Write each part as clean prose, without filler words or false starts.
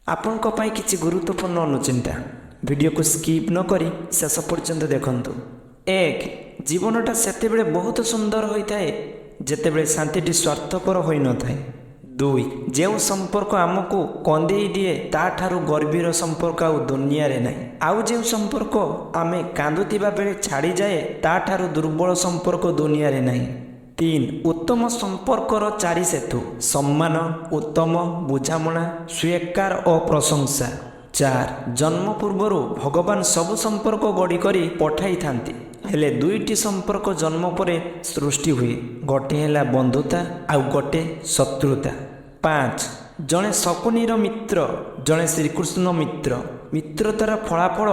ଆପଣଙ୍କ ପାଇଁ କିଛି ଗୁରୁତ୍ୱପୂର୍ଣ୍ଣ ଅନୁଚିନ୍ତା ଭିଡ଼ିଓ को स्किप न करी शेष पर्यंत देखंतु। एक जीवनटा सेतेबेले बहुत सुंदर होता है जेतेबेले शांतिटी स्वार्थपर होई न थाए। दुई जो संपर्क आमको कंदेई दिए ताठारु गर्भीर संपर्क आउ दुनिया रे नहीं। आउ जो संपर्क आमे कांदुतिबा बेले छाड़ी जाए ताठारु दुर्बल संपर्क दुनिया रे नहीं। तीन उत्तम संपर्कर चारि सेतु सम्मान उत्तम बुझामणा स्वीकार और प्रशंसा। चार जन्म पूर्वर भगवान सबु संपर्क गढ़ी करी पठाई थांती हेले दुईटी संपर्क जन्म परे सृष्टि हुए गोटे है बंधुता आउ गोटे शत्रुता। पाँच जड़े शकुनीर मित्र जड़े श्रीकृष्ण मित्र मित्रतार फलाफल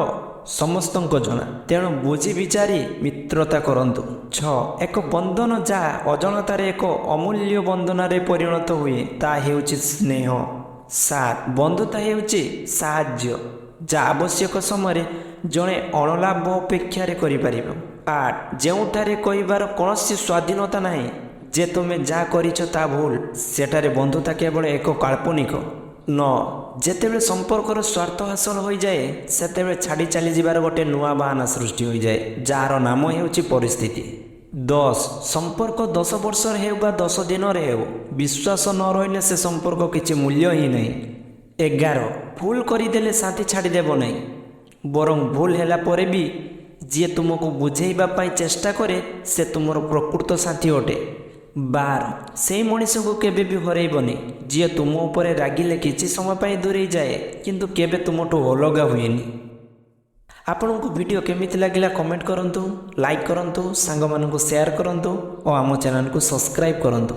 समस्त जना तेणु बुझी विचारी मित्रता करंतु। छ एक बंधन जा अजनतार एक अमूल्य बंधनारे परिणत हुए ता हेउछि स्नेह। सात बंधुता हेउछि साहाय्य जा आवश्यक समय जड़े अणलाभ अपेक्षा करिपारिबो। आठ जेउठारे कहिबार कौनसी स्वाधीनता नहीं जे तुम्हें जा करिछ ता भूल सेठारे बंधुता केवल एक काल्पनिक। न जेतेबेले संपर्कर स्वार्थ हासिल हो जाए सेतेबेले छाड़ी चली जीवार गोटे नुआ बाहाना सृष्टि हो जाए जार नाम हेउछि परिस्थिति। 10 संपर्क 10 वर्ष हेउ बा 10 दिन हेउ विश्वास न रहिले से संपर्क किछि मूल्य ही नहीं। 11 भूल करदेले साथी छाड़देव नहीं बरं भूल हैला परे भी जी तुमको बुझेइबा पाई चेष्टा करे से तुमर प्रकृत साथी अटे। 12 से मनीष को केबे भी हरइबनी जी तुम उपरे रागिले किछि समय पाई दूरे जाए किंतु केबे तुमठु अलगा हुएनी। आपन को वीडियो केमिति लागिला कमेंट करंतु लाइक करंतु सांग मानकु शेयर करंतु और आम चैनल को सब्सक्राइब करंतु।